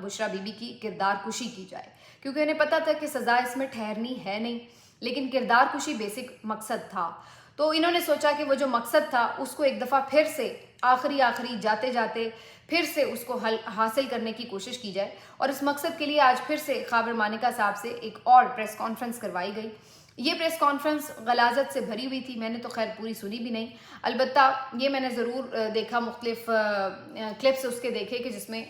Bushra be be کی کردار کشی کی جائے، کیونکہ انہیں پتہ تھا کہ سزا اس میں ٹھہرنی ہے نہیں، لیکن کردار کشی بیسک مقصد تھا۔ تو انہوں نے سوچا کہ وہ جو مقصد تھا اس کو ایک دفعہ پھر سے آخری جاتے جاتے پھر سے اس کو حاصل کرنے کی کوشش کی جائے، اور اس مقصد کے لیے آج پھر سے خاور مانیکا صاحب سے ایک اور پریس کانفرنس کروائی گئی۔ یہ پریس کانفرنس غلاظت سے بھری ہوئی تھی، میں نے تو خیر پوری سنی بھی نہیں، البتہ یہ میں نے ضرور دیکھا، مختلف کلپس اس کے دیکھے کہ جس میں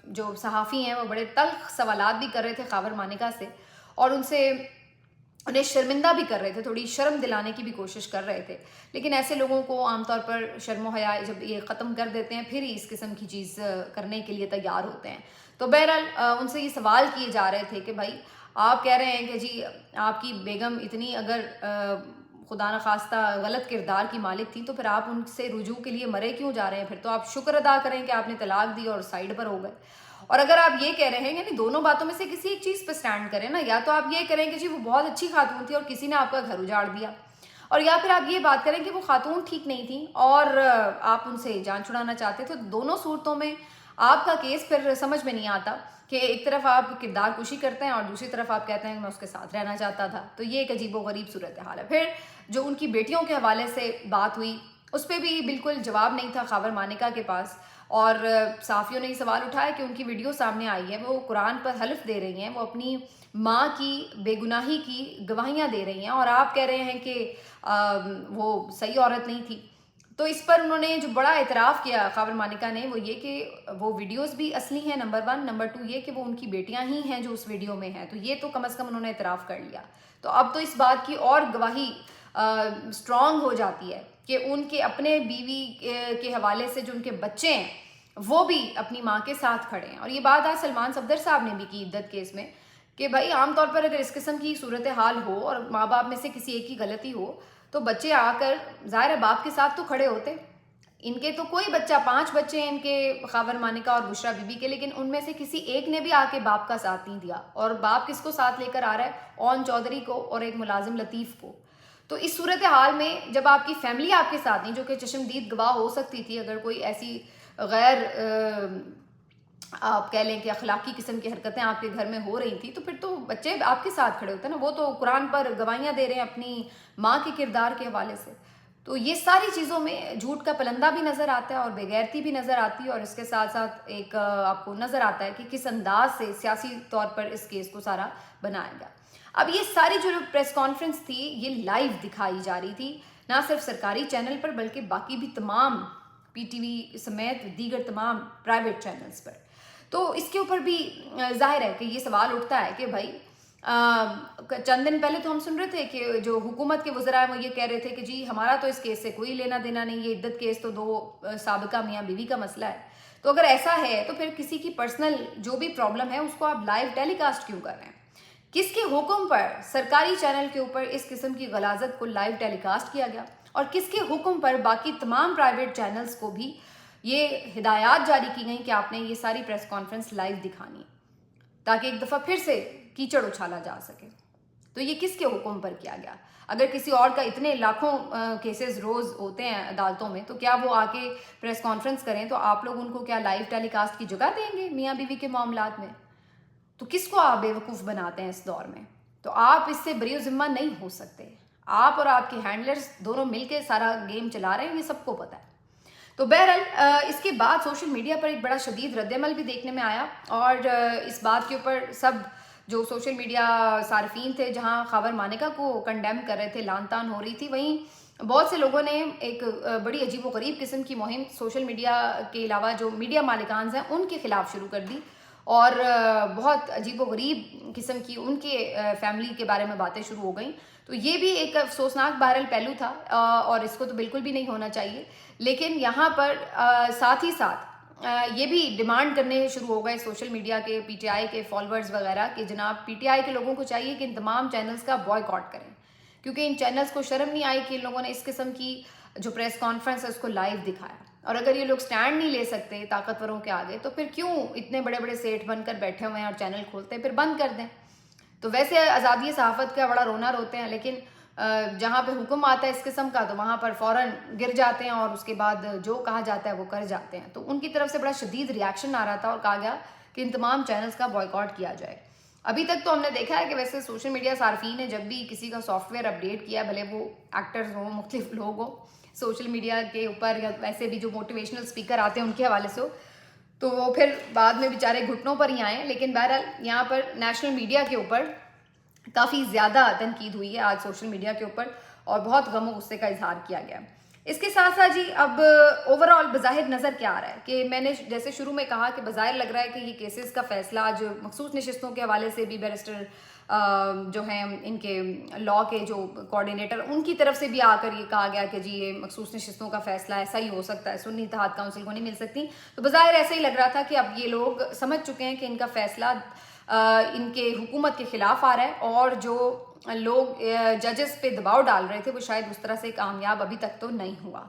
جو صحافی ہیں وہ بڑے تلخ سوالات بھی کر رہے تھے خاور مانیکا سے، اور انہیں شرمندہ بھی کر رہے تھے، تھوڑی شرم دلانے کی بھی کوشش کر رہے تھے، لیکن ایسے لوگوں کو عام طور پر شرم و حیا جب یہ ختم کر دیتے ہیں پھر ہی اس قسم کی چیز کرنے کے لیے تیار ہوتے ہیں۔ تو بہرحال ان سے یہ سوال کیے جا رہے تھے کہ بھائی آپ کہہ رہے ہیں کہ جی آپ کی بیگم اتنی اگر خدا نخواستہ غلط کردار کی مالک تھی تو پھر آپ ان سے رجوع کے لیے مرے کیوں جا رہے ہیں؟ پھر تو آپ شکر ادا کریں کہ آپ نے طلاق دی اور سائڈ پر ہو گئے۔ اور اگر آپ یہ کہہ رہے ہیں یعنی دونوں باتوں میں سے کسی ایک چیز پہ سٹینڈ کریں نا، یا تو آپ یہ کریں کہ جی وہ بہت اچھی خاتون تھی اور کسی نے آپ کا گھر اجاڑ دیا، اور یا پھر آپ یہ بات کریں کہ وہ خاتون ٹھیک نہیں تھی اور آپ ان سے جان چھڑانا چاہتے تھے۔ تو دونوں صورتوں میں آپ کا کیس پھر سمجھ میں نہیں آتا کہ ایک طرف آپ کردار کشی کرتے ہیں اور دوسری طرف آپ کہتے ہیں کہ میں اس کے ساتھ رہنا چاہتا تھا۔ تو یہ ایک عجیب و غریب صورتحال ہے۔ پھر جو ان کی بیٹیوں کے حوالے سے بات ہوئی اس پہ بھی بالکل جواب نہیں تھا خاور مانیکا کے پاس، اور صحافیوں نے یہ سوال اٹھایا کہ ان کی ویڈیو سامنے آئی ہے، وہ قرآن پر حلف دے رہی ہیں، وہ اپنی ماں کی بے گناہی کی گواہیاں دے رہی ہیں، اور آپ کہہ رہے ہیں کہ وہ صحیح عورت نہیں تھی۔ تو اس پر انہوں نے جو بڑا اعتراف کیا خاور مانیکا نے وہ یہ کہ وہ ویڈیوز بھی اصلی ہیں، نمبر 1، نمبر 2 یہ کہ وہ ان کی بیٹیاں ہی ہیں جو اس ویڈیو میں ہیں، تو یہ تو کم از کم انہوں نے اعتراف کر لیا۔ تو اب تو اس بات کی اور گواہی اسٹرانگ ہو جاتی ہے کہ ان کے اپنے بیوی کے حوالے سے جو ان کے بچے ہیں وہ بھی اپنی ماں کے ساتھ کھڑے ہیں۔ اور یہ بات آج سلمان صفدر صاحب نے بھی کی عدت کیس میں کہ بھائی عام طور پر اگر اس قسم کی صورتحال ہو اور ماں باپ میں سے کسی ایک کی غلطی ہو تو بچے آ کر ظاہر باپ کے ساتھ تو کھڑے ہوتے۔ ان کے تو کوئی بچہ 5 بچے ہیں ان کے خاور مانیکا اور بشرا بی بی کے، لیکن ان میں سے کسی ایک نے بھی آ کے باپ کا ساتھ نہیں دیا، اور باپ کس کو ساتھ لے کر آ رہا ہے؟ اون چودھری کو اور ایک ملازم لطیف کو۔ تو اس صورتحال میں جب آپ کی فیملی آپ کے ساتھ نہیں، جو کہ چشمدید گواہ ہو سکتی تھی اگر کوئی ایسی غیر آپ کہہ لیں کہ اخلاقی قسم کی حرکتیں آپ کے گھر میں ہو رہی تھی، تو پھر تو بچے آپ کے ساتھ کھڑے ہوتے ہیں نا، وہ تو قرآن پر گواہیاں دے رہے ہیں اپنی ماں کے کردار کے حوالے سے۔ تو یہ ساری چیزوں میں جھوٹ کا پلندہ بھی نظر آتا ہے اور بے غیرتی بھی نظر آتی ہے، اور اس کے ساتھ ساتھ ایک آپ کو نظر آتا ہے کہ کس انداز سے سیاسی طور پر اس کیس کو سارا بنایا گیا۔ اب یہ ساری جو پریس کانفرنس تھی یہ لائیو دکھائی جا رہی تھی، نہ صرف سرکاری چینل پر بلکہ باقی بھی تمام پی ٹی وی سمیت دیگر تمام پرائیویٹ چینلز پر۔ تو اس کے اوپر بھی ظاہر ہے کہ یہ سوال اٹھتا ہے کہ بھائی چند دن پہلے تو ہم سن رہے تھے کہ جو حکومت کے وزراء ہیں وہ یہ کہہ رہے تھے کہ جی ہمارا تو اس کیس سے کوئی لینا دینا نہیں، یہ عدت کیس تو 2 سابقہ میاں بیوی کا مسئلہ ہے۔ تو اگر ایسا ہے تو پھر کسی کی پرسنل جو بھی پرابلم ہے اس کو آپ لائیو ٹیلی کاسٹ کیوں کر رہے ہیں؟ کس کے حکم پر سرکاری چینل کے اوپر اس قسم کی غلاظت کو لائیو ٹیلی کاسٹ کیا گیا، اور کس کے حکم پر باقی تمام پرائیویٹ چینلز کو بھی یہ ہدایات جاری کی گئیں کہ آپ نے یہ ساری پریس کانفرنس لائیو دکھانی ہے تاکہ ایک دفعہ پھر سے کیچڑ اچھالا جا سکے؟ تو یہ کس کے حکم پر کیا گیا؟ اگر کسی اور کا اتنے لاکھوں کیسز روز ہوتے ہیں عدالتوں میں تو کیا وہ آ کے پریس کانفرنس کریں تو آپ لوگ ان کو کیا لائیو ٹیلی کاسٹ کی جگہ دیں گے میاں بیوی کے معاملات میں؟ تو کس کو آپ بیوقوف بناتے ہیں اس دور میں؟ تو آپ اس سے بری و ذمہ نہیں ہو سکتے، آپ اور آپ کے ہینڈلرز دونوں مل کے سارا گیم چلا رہے ہیں، یہ سب کو پتہ ہے۔ تو بہرحال اس کے بعد سوشل میڈیا پر ایک بڑا شدید رد عمل بھی دیکھنے میں آیا، اور اس بات کے اوپر سب جو سوشل میڈیا صارفین تھے جہاں خاور مانیکا کو کنڈیم کر رہے تھے، لان تان ہو رہی تھی، وہیں بہت سے لوگوں نے ایک بڑی عجیب و غریب قسم کی مہم سوشل میڈیا کے علاوہ جو میڈیا مالکان ہیں ان کے خلاف شروع کر دی، اور بہت عجیب و غریب قسم کی ان کے فیملی کے بارے میں باتیں شروع ہو گئیں۔ تو یہ بھی ایک افسوسناک بہرحال پہلو تھا، اور اس کو تو بالکل بھی نہیں ہونا چاہیے، لیکن یہاں پر ساتھ ہی ساتھ یہ بھی ڈیمانڈ کرنے شروع ہو گئے سوشل میڈیا کے پی ٹی آئی کے فالوورز وغیرہ کہ جناب پی ٹی آئی کے لوگوں کو چاہیے کہ ان تمام چینلز کا بوائیکاٹ کریں، کیونکہ ان چینلز کو شرم نہیں آئی کہ ان لوگوں نے اس قسم کی جو پریس کانفرنس ہے اس کو لائیو دکھایا، اور اگر یہ لوگ سٹینڈ نہیں لے سکتے طاقتوروں کے آگے تو پھر کیوں اتنے بڑے بڑے سیٹ بن کر بیٹھے ہوئے ہیں اور چینل کھولتے ہیں؟ پھر بند کر دیں۔ تو ویسے آزادی صحافت کا بڑا رونا روتے ہیں، لیکن جہاں پہ حکم آتا ہے اس قسم کا تو وہاں پر فوراً گر جاتے ہیں اور اس کے بعد جو کہا جاتا ہے وہ کر جاتے ہیں. تو ان کی طرف سے بڑا شدید ریاکشن آ رہا تھا اور کہا گیا کہ ان تمام چینلز کا بوائیکاٹ کیا جائے. ابھی تک تو ہم نے دیکھا ہے کہ ویسے سوشل میڈیا صارفین نے جب بھی کسی کا سافٹ ویئر اپڈیٹ کیا, بھلے وہ ایکٹرز ہوں, مختلف لوگ ہوں, سوشل میڈیا کے اوپر یا ویسے بھی جو موٹیویشنل اسپیکر آتے ہیں ان کے حوالے سے ہو, تو وہ پھر بعد میں بیچارے گھٹنوں پر ہی آئے. لیکن بہرحال یہاں پر نیشنل میڈیا کے اوپر کافی زیادہ تنقید ہوئی ہے آج سوشل میڈیا کے اوپر, اور بہت غم و غصے کا اظہار کیا گیا. اس کے ساتھ ساتھ جی اب اوور آل بظاہر نظر کیا آ رہا ہے کہ میں نے جیسے شروع میں کہا کہ بظاہر لگ رہا ہے کہ یہ کیسز کا فیصلہ آج مخصوص نشستوں کے حوالے سے بھی بیرسٹر جو ہیں ان کے لاء کے جو کوآرڈینیٹر ان کی طرف سے بھی آ کر یہ کہا گیا کہ جی یہ مخصوص نشستوں کا فیصلہ ایسا ہی ہو سکتا ہے, سنی اتحاد کونسل کو نہیں مل سکتی. تو بظاہر ایسا ہی لگ رہا تھا کہ اب یہ لوگ سمجھ چکے ہیں کہ ان کا فیصلہ ان کے حکومت کے خلاف آ رہا ہے, اور جو لوگ ججز پہ دباؤ ڈال رہے تھے وہ شاید اس طرح سے کامیاب ابھی تک تو نہیں ہوا.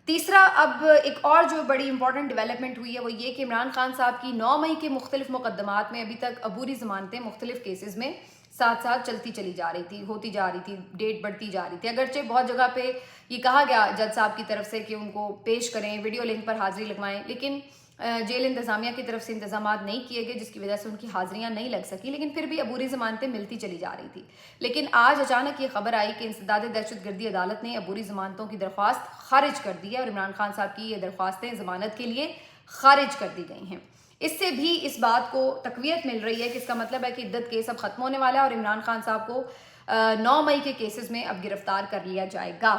تیسرا, اب ایک اور جو بڑی امپورٹنٹ ڈیولپمنٹ ہوئی ہے وہ یہ کہ عمران خان صاحب کی 9 مئی کے مختلف مقدمات میں ابھی تک عبوری ضمانتیں مختلف کیسز میں ساتھ ساتھ چلتی چلی جا رہی تھی, ہوتی جا رہی تھی, ڈیٹ بڑھتی جا رہی تھی. اگرچہ بہت جگہ پہ یہ کہا گیا جج صاحب کی طرف سے کہ ان کو پیش کریں, ویڈیو لنک پر حاضری لگوائیں, لیکن جیل انتظامیہ کی طرف سے انتظامات نہیں کیے گئے جس کی وجہ سے ان کی حاضریاں نہیں لگ سکی, لیکن پھر بھی عبوری ضمانتیں ملتی چلی جا رہی تھی. لیکن آج اچانک یہ خبر آئی کہ انسداد دہشت گردی عدالت نے عبوری ضمانتوں کی درخواست خارج کر دی ہے, اور عمران خان صاحب کی یہ درخواستیں ضمانت کے لیے خارج کر دی گئی ہیں. اس سے بھی اس بات کو تقویت مل رہی ہے کہ اس کا مطلب ہے کہ عدت کیس اب ختم ہونے والا ہے اور عمران خان صاحب کو 9 مئی کے کیسز میں اب گرفتار کر لیا جائے گا.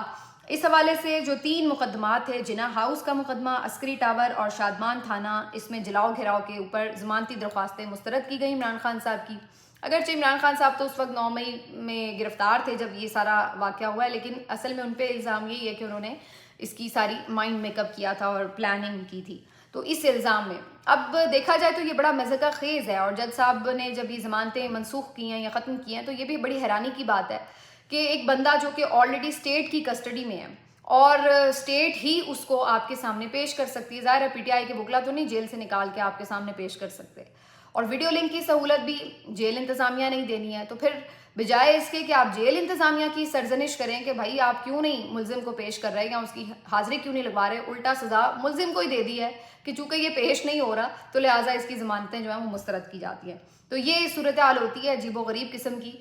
اس حوالے سے جو 3 مقدمات ہیں, جناح ہاؤس کا مقدمہ, عسکری ٹاور اور شادمان تھانہ, اس میں جلاؤ گھیراؤ کے اوپر ضمانتی درخواستیں مسترد کی گئی عمران خان صاحب کی. اگرچہ عمران خان صاحب تو اس وقت 9 مئی میں گرفتار تھے جب یہ سارا واقعہ ہوا ہے, لیکن اصل میں ان پہ الزام یہی ہے کہ انہوں نے اس کی ساری مائنڈ میک اپ کیا تھا اور پلاننگ کی تھی. تو اس الزام میں اب دیکھا جائے تو یہ بڑا مضحکہ خیز ہے, اور جج صاحب نے جب یہ ضمانتیں منسوخ کی ہیں یا ختم کی ہیں تو یہ بھی بڑی حیرانی کی بات ہے کہ ایک بندہ جو کہ آلریڈی اسٹیٹ کی کسٹڈی میں ہے اور اسٹیٹ ہی اس کو آپ کے سامنے پیش کر سکتی ہے. ظاہر ہے پی ٹی آئی کے وکلا تو نہیں جیل سے نکال کے آپ کے سامنے پیش کر سکتے, اور ویڈیو لنک کی سہولت بھی جیل انتظامیہ نہیں دینی ہے. تو پھر بجائے اس کے کہ آپ جیل انتظامیہ کی سرزنش کریں کہ بھائی آپ کیوں نہیں ملزم کو پیش کر رہے یا اس کی حاضری کیوں نہیں لگوا رہے, الٹا سزا ملزم کو ہی دے دی ہے کہ چونکہ یہ پیش نہیں ہو رہا تو لہٰذا اس کی ضمانتیں جو ہیں وہ مسترد کی جاتی ہیں. تو یہ صورتحال ہوتی ہے عجیب و غریب قسم کی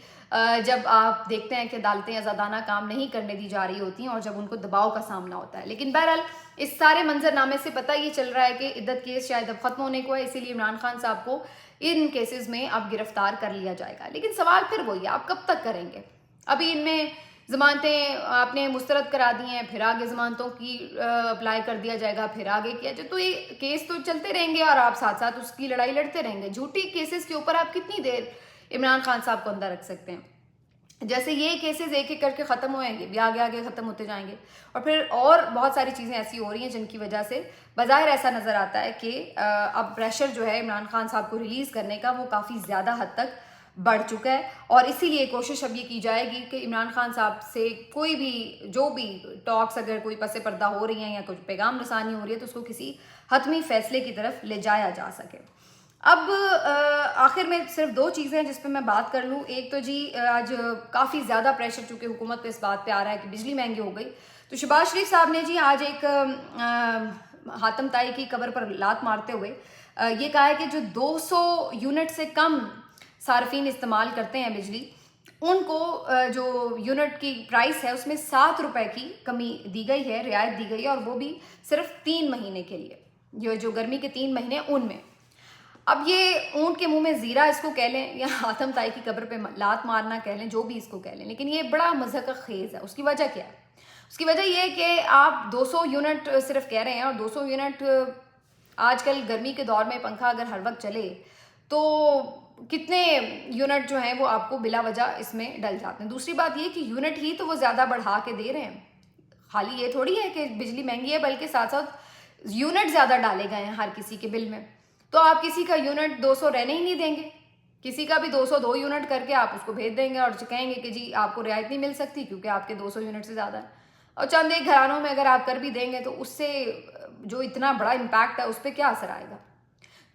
جب آپ دیکھتے ہیں کہ عدالتیں آزادانہ کام نہیں کرنے دی جا رہی ہوتی ہیں اور جب ان کو دباؤ کا سامنا ہوتا ہے. لیکن بہرحال اس سارے منظرنامے سے پتہ یہ چل رہا ہے کہ عدت کیس شاید اب ختم ہونے کو ہے, اسی لیے عمران خان صاحب کو ان کیسز میں اب گرفتار کر لیا جائے گا. لیکن سوال پھر وہی ہے, آپ کب تک کریں گے؟ ابھی ان میں ضمانتیں آپ نے مسترد کرا دی ہیں, پھر آگے ضمانتوں کی اپلائی کر دیا جائے گا, پھر آگے کیا جائے, تو یہ کیس تو چلتے رہیں گے اور آپ ساتھ ساتھ اس کی لڑائی لڑتے رہیں گے. جھوٹی کیسز کے اوپر آپ کتنی دیر عمران خان صاحب کو اندر رکھ سکتے ہیں؟ جیسے یہ کیسز ایک ایک کر کے ختم ہوئیں گے, بھی آگے آگے ختم ہوتے جائیں گے, اور پھر اور بہت ساری چیزیں ایسی ہو رہی ہیں جن کی وجہ سے بظاہر ایسا نظر آتا ہے کہ اب پریشر جو ہے عمران خان صاحب کو ریلیز کرنے کا وہ کافی زیادہ حد تک بڑھ چکا ہے. اور اسی لیے کوشش اب یہ کی جائے گی کہ عمران خان صاحب سے کوئی بھی جو بھی ٹاکس اگر کوئی پس پردہ ہو رہی ہیں یا کچھ پیغام رسانی ہو رہی ہے تو اس کو کسی حتمی فیصلے کی طرف لے جایا جا سکے. اب آخر میں صرف 2 چیزیں ہیں جس پہ میں بات کر لوں. ایک تو جی آج کافی زیادہ پریشر چونکہ حکومت پہ اس بات پہ آ رہا ہے کہ بجلی مہنگی ہو گئی, تو شہباز شریف صاحب نے جی آج ایک حاتم طائی کی قبر پر لات مارتے ہوئے یہ کہا ہے کہ جو 200 یونٹ سے کم صارفین استعمال کرتے ہیں بجلی, ان کو جو یونٹ کی پرائس ہے اس میں 7 روپے کی کمی دی گئی ہے, رعایت دی گئی ہے, اور وہ بھی صرف 3 مہینے کے لیے, یہ جو گرمی کے 3 مہینے ان میں. اب یہ اونٹ کے منہ میں زیرہ اس کو کہہ لیں یا حاتم طائی کی قبر پہ لات مارنا کہہ لیں, جو بھی اس کو کہہ لیں, لیکن یہ بڑا مضحکہ خیز ہے. اس کی وجہ کیا ہے؟ اس کی وجہ یہ ہے کہ آپ 200 یونٹ صرف کہہ رہے ہیں, اور 200 یونٹ آج کل گرمی کے دور میں پنکھا اگر ہر وقت چلے تو کتنے یونٹ جو ہیں وہ آپ کو بلا وجہ اس میں ڈل جاتے ہیں. دوسری بات یہ کہ یونٹ ہی تو وہ زیادہ بڑھا کے دے رہے ہیں, خالی یہ تھوڑی ہے کہ بجلی مہنگی ہے بلکہ ساتھ ساتھ یونٹ زیادہ ڈالے گئے ہیں ہر کسی کے بل میں. تو آپ کسی کا یونٹ 200 رہنے ہی نہیں دیں گے, کسی کا بھی 202 یونٹ کر کے آپ اس کو بھیج دیں گے اور کہیں گے کہ جی آپ کو رعایت نہیں مل سکتی کیونکہ آپ کے 200 یونٹ سے زیادہ ہے. اور چند ایک گھرانوں میں اگر آپ کر بھی دیں گے تو اس سے جو اتنا بڑا امپیکٹ ہے اس پہ کیا اثر آئے گا؟